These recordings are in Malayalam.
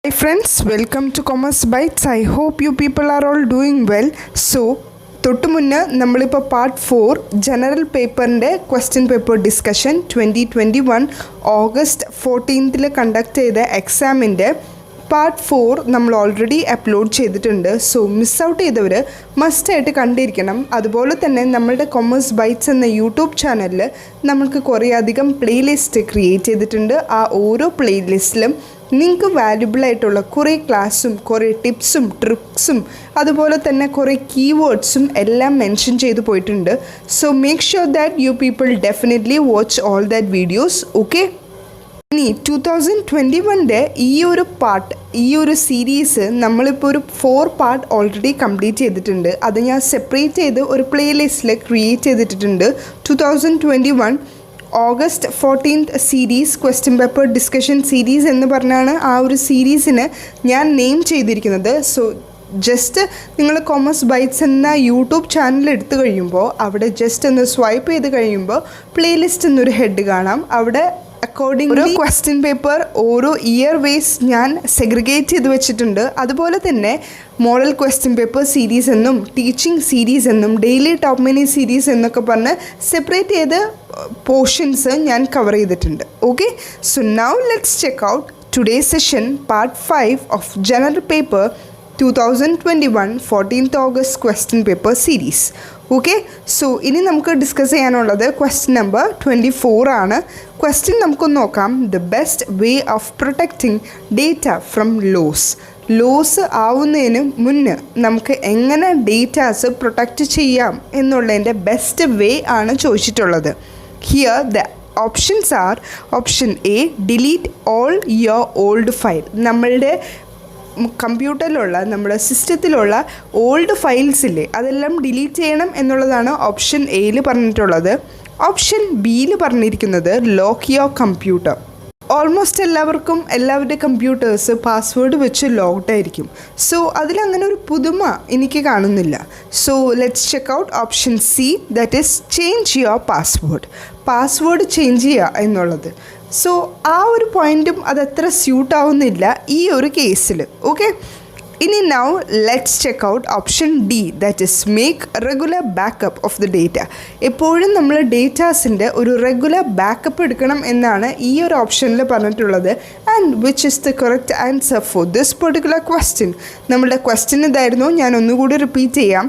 Hi friends, welcome to Commerce Bytes. I hope you people are all doing well. So, തൊട്ട് മുന്നേ നമ്മളിപ്പോൾ പാർട്ട് 4 ജനറൽ പേപ്പറിൻ്റെ question paper discussion 2021 August 14th conduct ചെയ്ത എക്സാമിൻ്റെ പാർട്ട് 4 നമ്മൾ ഓൾറെഡി അപ്ലോഡ് ചെയ്തിട്ടുണ്ട്. സോ മിസ് ഔട്ട് ചെയ്തവർ മസ്റ്റായിട്ട് കണ്ടിരിക്കണം. അതുപോലെ തന്നെ നമ്മളുടെ കൊമേഴ്സ് ബൈറ്റ്സ് എന്ന യൂട്യൂബ് ചാനലിൽ നമ്മൾക്ക് കുറേയധികം പ്ലേലിസ്റ്റ് ക്രിയേറ്റ് ചെയ്തിട്ടുണ്ട്. ആ ഓരോ പ്ലേലിസ്റ്റിലും നിങ്ങൾക്ക് വാല്യുബിൾ ആയിട്ടുള്ള കുറേ ക്ലാസ്സും കുറേ ടിപ്സും ട്രിക്സും അതുപോലെ തന്നെ കുറേ കീവേഡ്സും എല്ലാം മെൻഷൻ ചെയ്തു പോയിട്ടുണ്ട്. So make sure that you people definitely watch all that videos. Okay, ഇനി 2021 ഈ ഒരു സീരീസ് നമ്മളിപ്പോൾ ഒരു 4 പാർട്ട് ഓൾറെഡി കംപ്ലീറ്റ് ചെയ്തിട്ടുണ്ട്. അത് ഞാൻ സെപ്പറേറ്റ് ചെയ്ത് ഒരു പ്ലേലിസ്റ്റിൽ ക്രിയേറ്റ് ചെയ്തിട്ടുണ്ട്. 2021 August 14th series question paper discussion series എന്ന് പറഞ്ഞാണ് ആ ഒരു സീരീസിന് ഞാൻ നെയിം ചെയ്തിരിക്കുന്നത്. സോ ജസ്റ്റ് നിങ്ങൾ കൊമേഴ്സ് ബൈറ്റ്സ് എന്ന യൂട്യൂബ് ചാനൽ എടുത്തു കഴിയുമ്പോൾ അവിടെ ജസ്റ്റ് ഒന്ന് സ്വൈപ്പ് ചെയ്ത് കഴിയുമ്പോൾ പ്ലേലിസ്റ്റ് എന്നൊരു ഹെഡ് കാണാം. അവിടെ അക്കോർഡിംഗ് ഒരു ക്വസ്റ്റ്യൻ പേപ്പർ ഓരോ ഇയർ വൈസ് ഞാൻ സെഗ്രിഗേറ്റ് ചെയ്ത് വെച്ചിട്ടുണ്ട്. അതുപോലെ തന്നെ മോഡൽ ക്വസ്റ്റ്യൻ പേപ്പർ സീരീസ് എന്നും ടീച്ചിങ് സീരീസ് എന്നും ഡെയിലി ടോപ്പ് മിനി സീരീസ് എന്നൊക്കെ പറഞ്ഞ് സെപ്പറേറ്റ് ചെയ്ത് പോർഷൻസ് ഞാൻ കവർ ചെയ്തിട്ടുണ്ട്. Okay, so now let's check out today session part 5 of general paper 2021 14th August question paper series. Okay, so ഇനി നമുക്ക് ഡിസ്കസ് ചെയ്യാനുള്ളത് ക്വസ്റ്റ്യൻ നമ്പർ 24 ആണ്. ക്വസ്റ്റ്യൻ നമുക്കൊന്ന് നോക്കാം. The best way of protecting data from loss ആവുന്നതിന് മുന്നേ നമുക്ക് എങ്ങനെ ഡേറ്റാസ് പ്രൊട്ടക്റ്റ് ചെയ്യാം എന്നുള്ളതിൻ്റെ ബെസ്റ്റ് വേ ആണ് ചോദിച്ചിട്ടുള്ളത്. Here the options are: option A, delete all your old file. നമ്മളുടെ കമ്പ്യൂട്ടറിലുള്ള നമ്മുടെ സിസ്റ്റത്തിലുള്ള ഓൾഡ് ഫയൽസില്ലേ അതെല്ലാം ഡിലീറ്റ് ചെയ്യണം എന്നുള്ളതാണ് ഓപ്ഷൻ എയിൽ പറഞ്ഞിട്ടുള്ളത്. ഓപ്ഷൻ ബിയിൽ പറഞ്ഞിരിക്കുന്നത് ലോക്ക് യുവർ കമ്പ്യൂട്ടർ. ഓൾമോസ്റ്റ് എല്ലാവരുടെ കമ്പ്യൂട്ടേഴ്സ് പാസ്വേഡ് വെച്ച് ലോക്ക്ഡ് ആയിരിക്കും. സോ അതിലങ്ങനെ ഒരു പുതുമ എനിക്ക് കാണുന്നില്ല. So let's check out option C, that is change your password change ചെയ്യുക എന്നുള്ളത്. സോ ആ ഒരു പോയിൻറ്റും അതത്ര സ്യൂട്ട് ആവുന്നില്ല ഈ ഒരു കേസിൽ. ഓക്കെ, ഇനി now let's check out option D, that is make regular backup of the data. എപ്പോഴും നമ്മൾ ഡേറ്റാസിൻ്റെ ഒരു റെഗുലർ ബാക്കപ്പ് എടുക്കണം എന്നാണ് ഈ ഒരു ഓപ്ഷനിൽ പറഞ്ഞിട്ടുള്ളത്. And which is the correct answer for this particular question? നമ്മുടെ ക്വസ്റ്റ്യൻ ഇതായിരുന്നു, ഞാൻ ഒന്നുകൂടി റിപ്പീറ്റ് ചെയ്യാം.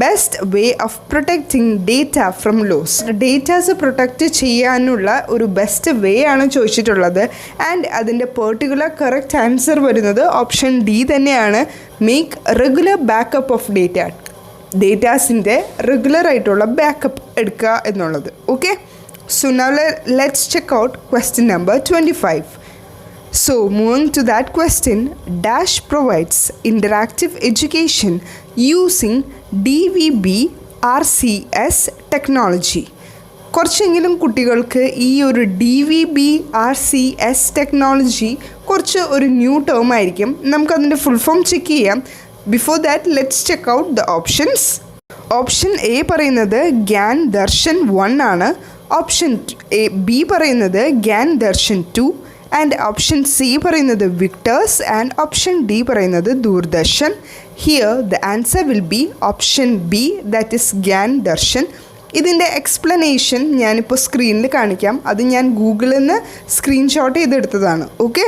Best way of protecting data from loss. Datas protect ചെയ്യാനുള്ള ഒരു ബെസ്റ്റ് വേ ആണ് ചോദിച്ചിട്ടുള്ളത്. ആൻഡ് അതിൻ്റെ പെർട്ടിക്കുലർ കറക്റ്റ് ആൻസർ വരുന്നത് ഓപ്ഷൻ ഡി തന്നെയാണ്. മേക്ക് റെഗുലർ ബാക്കപ്പ് ഓഫ് ഡേറ്റാസിൻ്റെ റെഗുലറായിട്ടുള്ള ബാക്കപ്പ് എടുക്കുക എന്നുള്ളത്. Okay, so now let's check out question number 25. So moving to that question, Dash provides interactive education using DVB-RCS technology. കുറച്ചെങ്കിലും കുട്ടികൾക്ക് ഈ ഒരു DVB-RCS ടെക്നോളജി കുറച്ച് ഒരു ന്യൂ ടേം ആയിരിക്കും. നമുക്കതിൻ്റെ ഫുൾ ഫോം ചെക്ക് ചെയ്യാം. Before that let's check out the options. Option A പറയുന്നത് ഗ്യാൻ ദർശൻ 1 ആണ്. ഓപ്ഷൻ ബി പറയുന്നത് Gyan Darshan 2 and option C പറയുന്നത് വിക്ടേഴ്സ് ആൻഡ് ഓപ്ഷൻ ഡി പറയുന്നത് Doordarshan. Here the answer will B option B, that is Gyan Darshan. ഇതിൻ്റെ എക്സ്പ്ലനേഷൻ ഞാനിപ്പോൾ സ്ക്രീനിൽ കാണിക്കാം. അത് ഞാൻ ഗൂഗിളിൽ നിന്ന് സ്ക്രീൻഷോട്ട് ചെയ്തെടുത്തതാണ്. ഓക്കെ,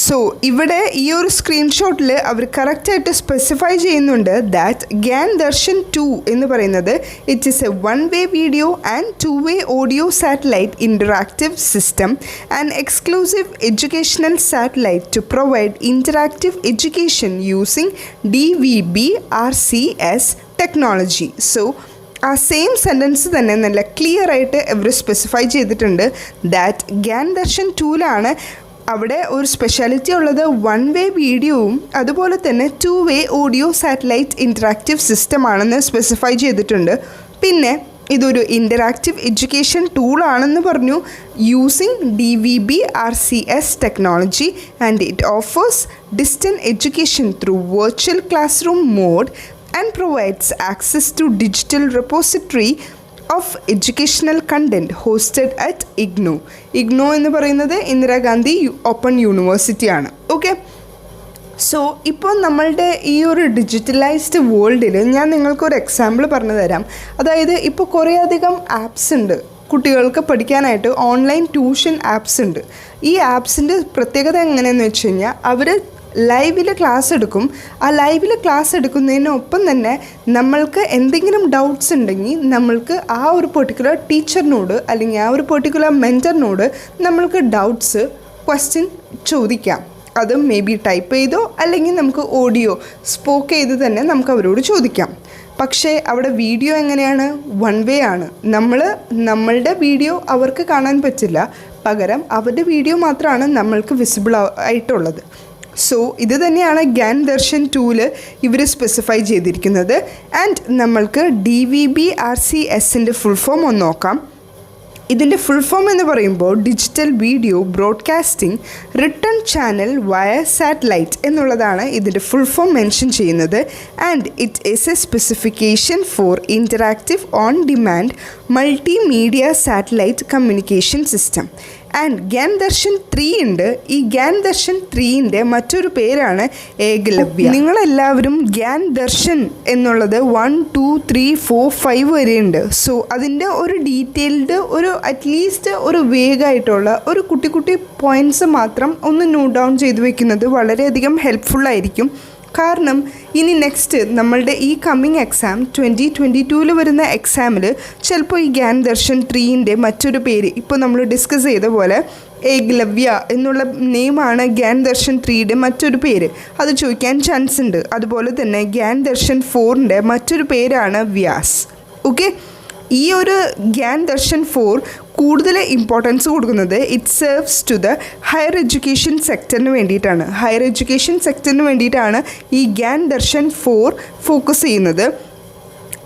സോ ഇവിടെ ഈ ഒരു സ്ക്രീൻഷോട്ടിൽ അവർ കറക്റ്റായിട്ട് സ്പെസിഫൈ ചെയ്യുന്നുണ്ട് ദാറ്റ് ഗ്യാൻ ദർശൻ 2 എന്ന് പറയുന്നത് it is a 1-way video and 2-way audio satellite interactive system and exclusive educational satellite to provide interactive education using DVB-RCS technology. So ആ സെയിം സെൻറ്റൻസ് തന്നെ നല്ല ക്ലിയർ ആയിട്ട് ഇവർ സ്പെസിഫൈ ചെയ്തിട്ടുണ്ട് ദാറ്റ് ഗ്യാൻ ദർശൻ 2-ലാണ് അവിടെ ഒരു സ്പെഷ്യാലിറ്റി ഉള്ളത് 1-way വീഡിയോവും അതുപോലെ തന്നെ 2-way audio satellite interactive സിസ്റ്റമാണെന്ന് specify ചെയ്തിട്ടുണ്ട്. പിന്നെ ഇതൊരു ഇൻ്ററാക്റ്റീവ് എഡ്യൂക്കേഷൻ ടൂളാണെന്ന് പറഞ്ഞു, using DVB-RCS technology and it offers distant education through virtual class room mode and provides access to digital repository of educational content hosted at IGNOU എന്ന് പറയുന്നത് ഇന്ദിരാഗാന്ധി ഓപ്പൺ യൂണിവേഴ്സിറ്റിയാണ്. ഓക്കെ, സോ ഇപ്പോൾ നമ്മളുടെ ഈ ഒരു ഡിജിറ്റലൈസ്ഡ് വേൾഡിൽ ഞാൻ നിങ്ങൾക്കൊരു എക്സാമ്പിൾ പറഞ്ഞു തരാം. അതായത് ഇപ്പോൾ കുറേയധികം ആപ്സ് ഉണ്ട് കുട്ടികൾക്ക് പഠിക്കാനായിട്ട്, ഓൺലൈൻ ട്യൂഷൻ ആപ്സ് ഉണ്ട്. ഈ ആപ്സിൻ്റെ പ്രത്യേകത എങ്ങനെയെന്ന് വെച്ച് കഴിഞ്ഞാൽ അവർ ലൈവിൽ ക്ലാസ് എടുക്കും. ആ ലൈവിൽ ക്ലാസ് എടുക്കുന്നതിനൊപ്പം തന്നെ നമ്മൾക്ക് എന്തെങ്കിലും ഡൗട്ട്സ് ഉണ്ടെങ്കിൽ നമ്മൾക്ക് ആ ഒരു പെർട്ടിക്കുലർ ടീച്ചറിനോട് അല്ലെങ്കിൽ ആ ഒരു പെർട്ടിക്കുലർ മെൻറ്ററിനോട് നമ്മൾക്ക് ഡൗട്ട്സ് ക്വസ്റ്റ്യൻ ചോദിക്കാം. അത് മേ ബി ടൈപ്പ് ചെയ്തോ അല്ലെങ്കിൽ നമുക്ക് ഓഡിയോ സ്പോക്ക് ചെയ്ത് തന്നെ നമുക്ക് അവരോട് ചോദിക്കാം. പക്ഷേ അവിടെ വീഡിയോ എങ്ങനെയാണ്? വൺ വേ ആണ്. നമ്മളുടെ വീഡിയോ അവർക്ക് കാണാൻ പറ്റില്ല, പകരം അവരുടെ വീഡിയോ മാത്രമാണ് നമ്മൾക്ക് വിസിബിൾ ആയിട്ടുള്ളത്. സോ ഇത് തന്നെയാണ് ഗ്യാൻ ദർശൻ 2-ൽ ഇവർ സ്പെസിഫൈ ചെയ്തിരിക്കുന്നത്. ആൻഡ് നമ്മൾക്ക് DVB-RCSൻ്റെ ഫുൾ ഫോം ഒന്ന് നോക്കാം. ഇതിൻ്റെ ഫുൾ ഫോം എന്ന് പറയുമ്പോൾ digital video broadcasting return channel via satellite എന്നുള്ളതാണ് ഇതിൻ്റെ ഫുൾ ഫോം മെൻഷൻ ചെയ്യുന്നത്. And it is a specification for interactive on demand multimedia satellite communication system. And Gyan Darshan 3 ഉണ്ട്. ഈ ഗ്യാൻ ദർശൻ 3ൻ്റെ മറ്റൊരു പേരാണ് ഏകലവ്യ. നിങ്ങളെല്ലാവരും ഗ്യാൻ ദർശൻ എന്നുള്ളത് 1, 2, 3, 4, 5 വരെയുണ്ട്. സോ അതിൻ്റെ ഒരു ഡീറ്റെയിൽഡ് ഒരു അറ്റ്ലീസ്റ്റ് ഒരു വേഗമായിട്ടുള്ള ഒരു കുട്ടി കുട്ടി പോയിൻറ്റ്സ് മാത്രം ഒന്ന് നോട്ട് ഡൗൺ ചെയ്ത് വെക്കുന്നത് വളരെയധികം ഹെൽപ്ഫുള്ളായിരിക്കും. കാരണം ഇനി നെക്സ്റ്റ് നമ്മളുടെ ഈ കമ്മിങ് എക്സാം 2022-ൽ വരുന്ന എക്സാമിൽ ചിലപ്പോൾ ഈ ഗ്യാൻ ദർശൻ 3ൻ്റെ മറ്റൊരു പേര് ഇപ്പോൾ നമ്മൾ ഡിസ്കസ് ചെയ്ത പോലെ ഏകലവ്യ എന്നുള്ള നെയിമാണ് ഗ്യാൻ ദർശൻ 3യുടെ മറ്റൊരു പേര്, അത് ചോദിക്കാൻ ചാൻസ് ഉണ്ട്. അതുപോലെ തന്നെ ഗ്യാൻ ദർശൻ 4ൻ്റെ മറ്റൊരു പേരാണ് വ്യാസ്. ഓക്കെ, ഈ ഒരു ഗ്യാൻ ദർശൻ 4 കൂടുതൽ ഇമ്പോർട്ടൻസ് കൊടുക്കുന്നത് it serves to the higher education സെക്ടറിന് വേണ്ടിയിട്ടാണ്. ഹയർ എഡ്യൂക്കേഷൻ സെക്ടറിന് വേണ്ടിയിട്ടാണ് ഈ ഗ്യാൻ ദർശൻ 4 ഫോക്കസ് ചെയ്യുന്നത്.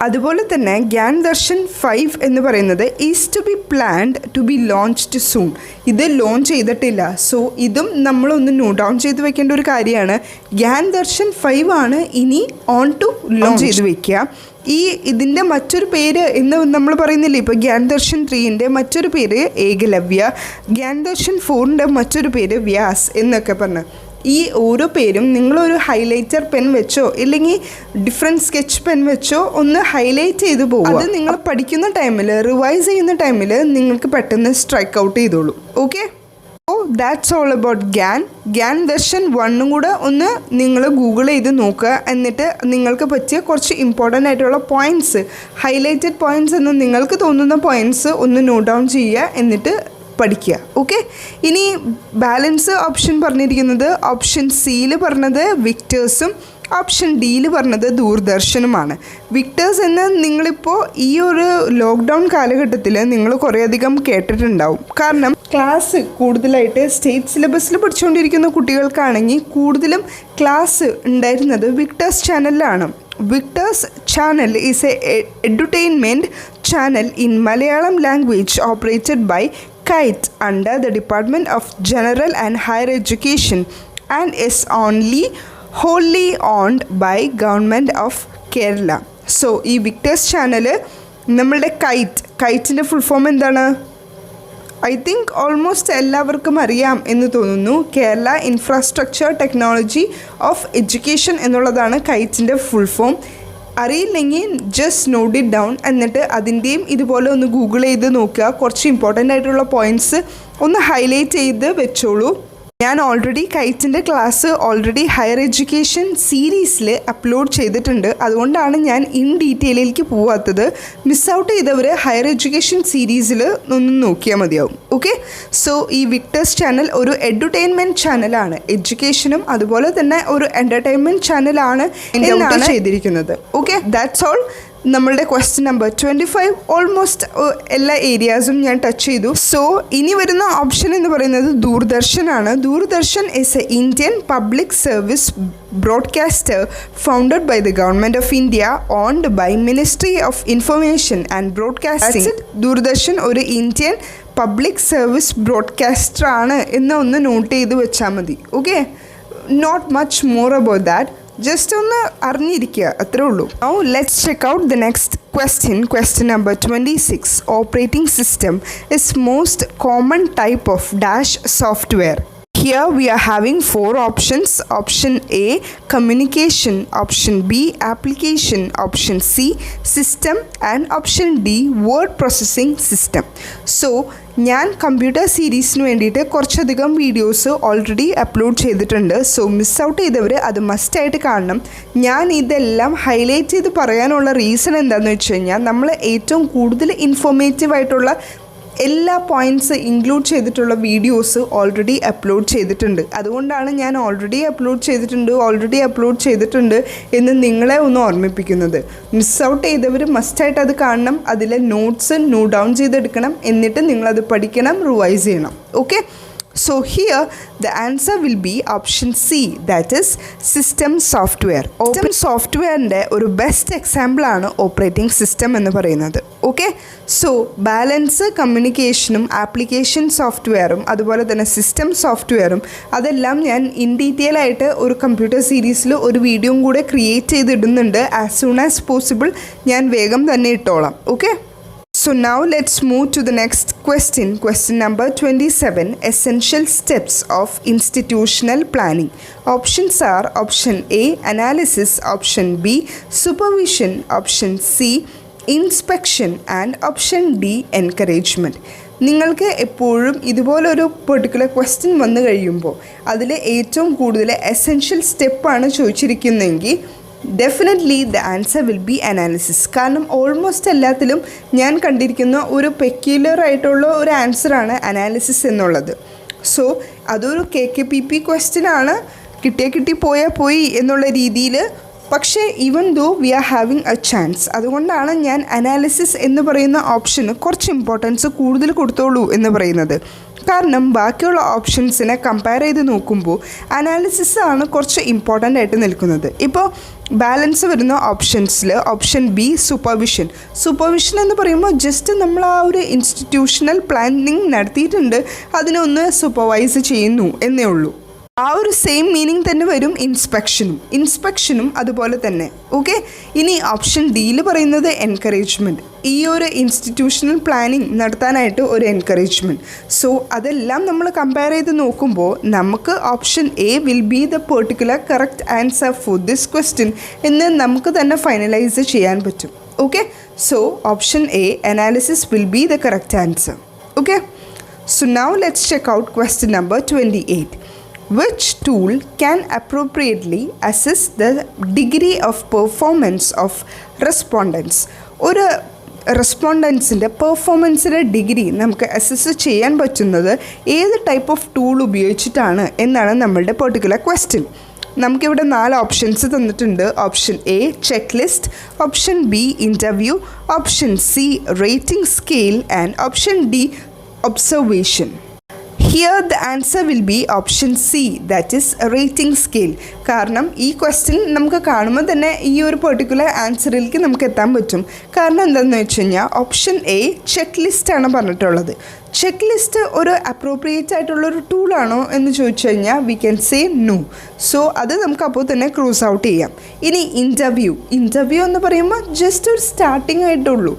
അതുപോലെ തന്നെ ഗ്യാൻ ദർശൻ 5 എന്ന് പറയുന്നത് is to be planned to be launched soon. ഇത് ലോഞ്ച് ചെയ്തിട്ടില്ല. സോ ഇതും നമ്മളൊന്ന് നോട്ട് ഡൗൺ ചെയ്ത് വെക്കേണ്ട ഒരു കാര്യമാണ്. ഗ്യാൻ ദർശൻ 5 ആണ് ഇനി ഓൺ ടു ലോഞ്ച് ചെയ്ത് വെക്കുക. ഇതിൻ്റെ മറ്റൊരു പേര് എന്ന് നമ്മൾ പറയുന്നില്ലേ, ഇപ്പോൾ ഗ്യാൻ ദർശൻ 3ൻ്റെ മറ്റൊരു പേര് ഏകലവ്യ, ഗ്യാൻ ദർശൻ 4ൻ്റെ മറ്റൊരു പേര് വ്യാസ് എന്നൊക്കെ പറഞ്ഞ് ഈ ഓരോ പേരും നിങ്ങളൊരു ഹൈലൈറ്റർ പെൻ വെച്ചോ ഇല്ലെങ്കിൽ ഡിഫറെൻറ്റ് സ്കെച്ച് പെൻ വെച്ചോ ഒന്ന് ഹൈലൈറ്റ് ചെയ്ത് പോകും. അത് നിങ്ങൾ പഠിക്കുന്ന ടൈമിൽ റിവൈസ് ചെയ്യുന്ന ടൈമിൽ നിങ്ങൾക്ക് പെട്ടെന്ന് സ്ട്രൈക്ക് ഔട്ട് ചെയ്തോളൂ. Okay, oh that's all about Gyan Darshan 1 കൂടെ ഒന്ന് നിങ്ങൾ ഗൂഗിൾ ചെയ്ത് നോക്കുക. എന്നിട്ട് നിങ്ങൾക്ക് പറ്റിയ കുറച്ച് ഇമ്പോർട്ടൻ്റ് ആയിട്ടുള്ള പോയിൻറ്റ്സ്, ഹൈലൈറ്റഡ് പോയിൻറ്റ്സ് എന്ന് നിങ്ങൾക്ക് തോന്നുന്ന പോയിൻറ്റ്സ് ഒന്ന് നോട്ട് ഡൗൺ ചെയ്യുക, എന്നിട്ട് പഠിക്കുക. ഓക്കെ, ഇനി ബാലൻസ് ഓപ്ഷൻ പറഞ്ഞിരിക്കുന്നത് ഓപ്ഷൻ സിയിൽ പറഞ്ഞത് വിക്ടേഴ്സും ഓപ്ഷൻ ഡിയിൽ പറഞ്ഞത് ദൂരദർശനുമാണ്. വിക്ടേഴ്സ് എന്ന് നിങ്ങളിപ്പോൾ ഈ ഒരു ലോക്ക്ഡൗൺ കാലഘട്ടത്തിൽ നിങ്ങൾ കുറേയധികം കേട്ടിട്ടുണ്ടാവും. കാരണം ക്ലാസ് കൂടുതലായിട്ട് സ്റ്റേറ്റ് സിലബസിൽ പഠിച്ചുകൊണ്ടിരിക്കുന്ന കുട്ടികൾക്കാണെങ്കിൽ കൂടുതലും ക്ലാസ് ഉണ്ടായിരുന്നത് Victers ചാനലിലാണ്. Victor's channel is a edutainment channel in Malayalam language operated by KITE under the Department of General and Higher Education and is wholly owned by Government of Kerala. So ഈ വിക്ടേഴ്സ് ചാനൽ നമ്മളുടെ കൈറ്റിൻ്റെ ഫുൾ ഫോം എന്താണ്? ഐ തിങ്ക് ഓൾമോസ്റ്റ് എല്ലാവർക്കും അറിയാം എന്ന് തോന്നുന്നു. Kerala infrastructure technology of education എന്നുള്ളതാണ് കൈറ്റിൻ്റെ ഫുൾ ഫോം. അറിയില്ലെങ്കിൽ ജസ്റ്റ് നോട്ട് ഇറ്റ് ഡൗൺ, എന്നിട്ട് അതിൻ്റെയും ഇതുപോലെ ഒന്ന് ഗൂഗിൾ ചെയ്ത് നോക്കുക. കുറച്ച് ഇമ്പോർട്ടൻ്റ് ആയിട്ടുള്ള പോയിൻറ്റ്സ് ഒന്ന് ഹൈലൈറ്റ് ചെയ്ത് വെച്ചോളൂ. ഞാൻ ഓൾറെഡി കൈറ്റിൻ്റെ ക്ലാസ് ഹയർ എഡ്യൂക്കേഷൻ സീരീസിൽ അപ്ലോഡ് ചെയ്തിട്ടുണ്ട്. അതുകൊണ്ടാണ് ഞാൻ ഇൻ ഡീറ്റെയിലേക്ക് പോവാത്തത്. മിസ് ഔട്ട് ചെയ്തവർ ഹയർ എഡ്യൂക്കേഷൻ സീരീസിൽ ഒന്ന് നോക്കിയാൽ മതിയാവും. ഓക്കെ, സോ ഈ വിക്ടേഴ്സ് ചാനൽ ഒരു എഡ്യൂട്ടൈൻമെൻറ്റ് ചാനലാണ്. എഡ്യൂക്കേഷനും അതുപോലെ തന്നെ ഒരു എൻ്റർടൈൻമെൻറ്റ് ചാനലാണ് എന്നാണ് ചെയ്തിരിക്കുന്നത്. Okay, that's all. നമ്മളുടെ ക്വസ്റ്റ്യൻ നമ്പർ 25 ഓൾമോസ്റ്റ് എല്ലാ ഏരിയാസും ഞാൻ ടച്ച് ചെയ്തു. സോ ഇനി വരുന്ന ഓപ്ഷൻ എന്ന് പറയുന്നത് ദൂരദർശനാണ്. Doordarshan is a Indian public service broadcaster founded by the Government of India, owned by Ministry of Information and Broadcasting. Doordarshan ഒരു ഇന്ത്യൻ പബ്ലിക് സർവീസ് ബ്രോഡ്കാസ്റ്റർ ആണ് എന്ന് ഒന്ന് നോട്ട് ചെയ്ത് വെച്ചാൽ മതി. Okay, not much more about that. Just ഒന്ന് അറിഞ്ഞിരിക്കുക, അത്രേ ഉള്ളൂ. Now let's check out the next question number 26. Operating system is most common type of dash software. Here we are having 4 options. Option A, communication. Option B, application. Option C, system. And option D, word processing system. So, ഞാൻ കമ്പ്യൂട്ടർ സീരീസിന് വേണ്ടിയിട്ട് കുറച്ചധികം വീഡിയോസ് ഓൾറെഡി അപ്ലോഡ് ചെയ്തിട്ടുണ്ട്. സോ മിസ് ഔട്ട് ചെയ്തവർ അത് മസ്റ്റായിട്ട് കാണണം. ഞാൻ ഇതെല്ലാം ഹൈലൈറ്റ് ചെയ്ത് പറയാനുള്ള റീസൺ എന്താണെന്ന് വെച്ച് കഴിഞ്ഞാൽ നമ്മൾ ഏറ്റവും കൂടുതൽ ഇൻഫോർമേറ്റീവ് ആയിട്ടുള്ള എല്ലാ പോയിൻറ്റ്സ് ഇൻക്ലൂഡ് ചെയ്തിട്ടുള്ള വീഡിയോസ് ഓൾറെഡി അപ്ലോഡ് ചെയ്തിട്ടുണ്ട്. അതുകൊണ്ടാണ് ഞാൻ ഓൾറെഡി അപ്ലോഡ് ചെയ്തിട്ടുണ്ട് എന്ന് നിങ്ങളെ ഒന്ന് ഓർമ്മിപ്പിക്കുന്നത്. മിസ് ഔട്ട് ചെയ്തവർ മസ്റ്റായിട്ട് അത് കാണണം. അതിലെ നോട്ട്സ് നോട്ട് ഡൗൺ ചെയ്തെടുക്കണം. എന്നിട്ട് നിങ്ങളത് പഠിക്കണം, റിവൈസ് ചെയ്യണം. Okay, so here the answer will be option C, that is system software. System softwareൻ്റെ ഒരു ബെസ്റ്റ് എക്സാമ്പിളാണ് ഓപ്പറേറ്റിംഗ് സിസ്റ്റം എന്ന് പറയുന്നത്. ഓക്കെ, സോ ബാലൻസ് കമ്മ്യൂണിക്കേഷനും ആപ്ലിക്കേഷൻ സോഫ്റ്റ്വെയറും അതുപോലെ തന്നെ സിസ്റ്റം സോഫ്റ്റ്വെയറും അതെല്ലാം ഞാൻ ഇൻ ഡീറ്റെയിൽ ആയിട്ട് ഒരു കമ്പ്യൂട്ടർ സീരീസിൽ ഒരു വീഡിയോയും കൂടെ ക്രിയേറ്റ് ചെയ്തിടുന്നുണ്ട്. ആസ് സൂൺ ആസ് പോസിബിൾ ഞാൻ വേഗം തന്നെ ഇട്ടോളാം. Okay, so now let's move to the next question. Question number 27. Essential steps of institutional planning. Options are option A, analysis. Option B, supervision. Option C, inspection. And option D, encouragement. നിങ്ങൾക്ക് എപ്പോഴും ഇതുപോലൊരു പെർട്ടിക്കുലർ ക്വസ്റ്റ്യൻ വന്നു കഴിയുമ്പോൾ അതിൽ ഏറ്റവും കൂടുതൽ എസെൻഷ്യൽ സ്റ്റെപ്പാണ് ചോദിച്ചിരിക്കുന്നതെങ്കിൽ definitely the answer will be analysis. കാരണം ഓൾമോസ്റ്റ് എല്ലാത്തിലും ഞാൻ കണ്ടിരിക്കുന്ന ഒരു പെക്യുലർ ആയിട്ടുള്ള ഒരു ആൻസറാണ് അനാലിസിസ് എന്നുള്ളത്. സോ അതൊരു KKPP ക്വസ്റ്റ്യനാണ്, കിട്ടി പോയി എന്നുള്ള രീതിയിൽ. പക്ഷേ even though we are having a chance, അതുകൊണ്ടാണ് ഞാൻ അനാലിസിസ് എന്ന് പറയുന്ന ഓപ്ഷന് കുറച്ച് ഇമ്പോർട്ടൻസ് കൂടുതൽ കൊടുത്തോളൂ എന്ന് പറയുന്നത്. കാരണം ബാക്കിയുള്ള ഓപ്ഷൻസിനെ കമ്പയർ ചെയ്ത് നോക്കുമ്പോൾ അനാലിസിസ് ആണ് കുറച്ച് ഇമ്പോർട്ടൻ്റ് ആയിട്ട് നിൽക്കുന്നത്. ഇപ്പോൾ ബാലൻസ് വരുന്ന ഓപ്ഷൻസിൽ ഓപ്ഷൻ ബി, സൂപ്പർവിഷൻ എന്ന് പറയുമ്പോൾ ജസ്റ്റ് നമ്മൾ ആ ഒരു ഇൻസ്റ്റിറ്റ്യൂഷണൽ പ്ലാനിങ് നടത്തിയിട്ടുണ്ട്, അതിനൊന്ന് സൂപ്പർവൈസ് ചെയ്യുന്നു എന്നേ ഉള്ളൂ. ആ ഒരു സെയിം മീനിങ് തന്നെ വരും ഇൻസ്പെക്ഷനും അതുപോലെ തന്നെ. ഓക്കെ, ഇനി ഓപ്ഷൻ ഡിയിൽ പറയുന്നത് എൻകറേജ്മെൻറ്റ്, ഈ ഒരു ഇൻസ്റ്റിറ്റ്യൂഷണൽ പ്ലാനിങ് നടത്താനായിട്ട് ഒരു എൻകറേജ്മെൻറ്റ്. സോ അതെല്ലാം നമ്മൾ കമ്പയർ ചെയ്ത് നോക്കുമ്പോൾ നമുക്ക് option A will be the particular correct answer for this question എന്ന് നമുക്ക് തന്നെ ഫൈനലൈസ് ചെയ്യാൻ പറ്റും. Okay, so option A, analysis will be the correct answer. Okay, so now let's check out question number 28. Which tool can appropriately assess the degree of performance of respondents? ഒരു റെസ്പോണ്ടൻസിൻ്റെ പെർഫോമൻസിൻ്റെ ഡിഗ്രി നമുക്ക് അസസ് ചെയ്യാൻ പറ്റുന്നത് ഏത് ടൈപ്പ് ഓഫ് ടൂൾ ഉപയോഗിച്ചിട്ടാണ് എന്നാണ് നമ്മളുടെ പെർട്ടിക്കുലർ ക്വസ്റ്റ്യൻ. നമുക്കിവിടെ 4 ഓപ്ഷൻസ് തന്നിട്ടുണ്ട്. Option A, check list. Option B, interview. Option C, rating scale. And option D, observation. Here the answer will be option C, that is rating scale. കാരണം ഈ ക്വസ്റ്റ്യൻ നമുക്ക് കാണുമ്പോൾ തന്നെ ഈ ഒരു പെർട്ടിക്കുലർ ആൻസറിലേക്ക് നമുക്ക് എത്താൻ പറ്റും. കാരണം എന്താണെന്ന് വെച്ച് കഴിഞ്ഞാൽ ഓപ്ഷൻ എ ചെക്ക് ലിസ്റ്റാണ് പറഞ്ഞിട്ടുള്ളത്. ചെക്ക് ലിസ്റ്റ് ഒരു അപ്രോപ്രിയേറ്റ് ആയിട്ടുള്ളൊരു ടൂളാണോ എന്ന് ചോദിച്ചു കഴിഞ്ഞാൽ we can say no. So അത് നമുക്ക് അപ്പോൾ തന്നെ ക്രോസ് ഔട്ട് ചെയ്യാം. ഇനി ഇൻ്റർവ്യൂ എന്ന് പറയുമ്പോൾ ജസ്റ്റ് ഒരു സ്റ്റാർട്ടിങ് ആയിട്ടുള്ളൂ.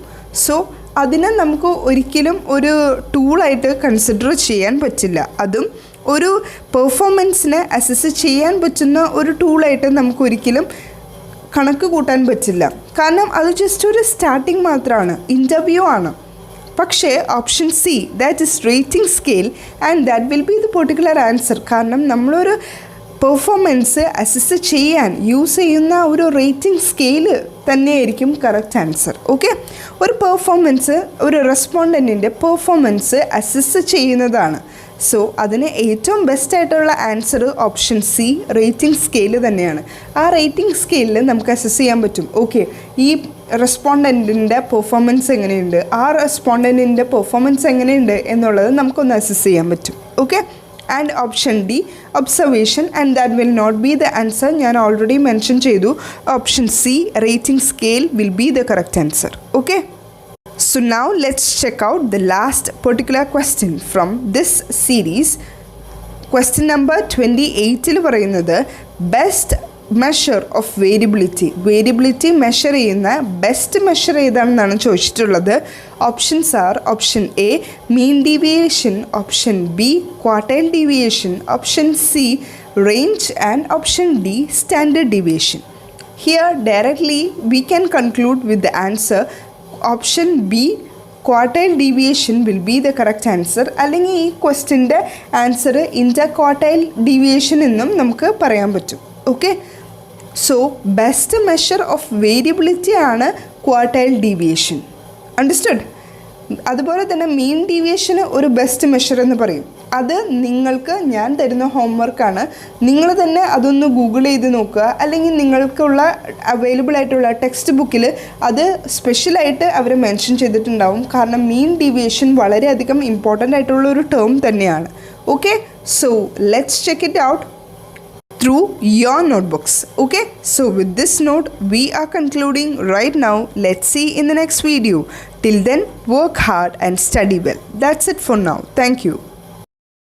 സോ അതിനെ നമുക്ക് ഒരിക്കലും ഒരു ടൂളായിട്ട് കൺസിഡർ ചെയ്യാൻ പറ്റില്ല. അതും ഒരു പെർഫോമൻസിനെ അസസ് ചെയ്യാൻ പറ്റുന്ന ഒരു ടൂളായിട്ട് നമുക്ക് ഒരിക്കലും കണക്ക് കൂട്ടാൻ പറ്റില്ല. കാരണം അത് ജസ്റ്റ് ഒരു സ്റ്റാർട്ടിങ് മാത്രമാണ്, ഇൻ്റർവ്യൂ ആണ്. പക്ഷേ option C, that is rating scale, and that will be the particular answer. കാരണം നമ്മളൊരു പെർഫോമൻസ് അസസ് ചെയ്യാൻ യൂസ് ചെയ്യുന്ന ഒരു റേറ്റിംഗ് സ്കെയില് തന്നെയായിരിക്കും കറക്റ്റ് ആൻസർ. ഓക്കെ, ഒരു പെർഫോമൻസ്, ഒരു റെസ്പോണ്ടൻറ്റിൻ്റെ പെർഫോമൻസ് അസസ് ചെയ്യുന്നതാണ്. സോ അതിന് ഏറ്റവും ബെസ്റ്റായിട്ടുള്ള answer option C, rating scale തന്നെയാണ്. ആ റേറ്റിംഗ് സ്കെയിലിൽ നമുക്ക് അസസ് ചെയ്യാൻ പറ്റും. ഓക്കെ, ഈ റെസ്പോണ്ടൻറ്റിൻ്റെ പെർഫോമൻസ് എങ്ങനെയുണ്ട്, ആ റെസ്പോണ്ടൻറ്റിൻ്റെ പെർഫോമൻസ് എങ്ങനെയുണ്ട് എന്നുള്ളത് നമുക്കൊന്ന് അസസ് ചെയ്യാൻ പറ്റും. Okay, and option D, observation, and that will not be the answer. ഞാൻ ഓൾറെഡി മെൻഷൻ ചെയ്തു. Option C, rating scale will be the correct answer. Okay, so now let's check out the last particular question from this series. Question number 28 പറയുന്നത് best measure of variability measure ചെയ്യുന്ന ബെസ്റ്റ് മെഷർ ഏതാണെന്നാണ് ചോദിച്ചിട്ടുള്ളത്. Options are option A mean deviation, option B quartile deviation, option C range and option D standard deviation. Here directly we can conclude with the answer option B, quartile deviation will be the correct answer. അല്ലെങ്കിൽ ഈ ക്വസ്റ്റ്യൻ്റെ ആൻസർ ഇൻ്റർ ക്വാർട്ടൈൽ ഡീവിയേഷൻ എന്നും നമുക്ക് പറയാൻ പറ്റും. Okay, so best measure of variability ആണ് ക്വാർട്ടൈൽ ഡീവിയേഷൻ. അണ്ടർസ്റ്റുഡ്? അതുപോലെ തന്നെ മീൻ ഡീവിയേഷന് ഒരു ബെസ്റ്റ് മെഷർ എന്ന് പറയും. അത് നിങ്ങൾക്ക് ഞാൻ തരുന്ന ഹോംവർക്കാണ്. നിങ്ങൾ തന്നെ അതൊന്ന് ഗൂഗിൾ ചെയ്ത് നോക്കുക, അല്ലെങ്കിൽ നിങ്ങൾക്കുള്ള അവൈലബിൾ ആയിട്ടുള്ള ടെക്സ്റ്റ് ബുക്കിൽ അത് സ്പെഷ്യലായിട്ട് അവർ മെൻഷൻ ചെയ്തിട്ടുണ്ടാവും. കാരണം മീൻ ഡീവിയേഷൻ വളരെയധികം ഇമ്പോർട്ടൻ്റ് ആയിട്ടുള്ള ഒരു ടേം തന്നെയാണ്. Okay, so let's check it out through your notebooks. Okay, so with this note we are concluding right now. Let's see in the next video. Till then, work hard and study well. That's it for now. Thank you.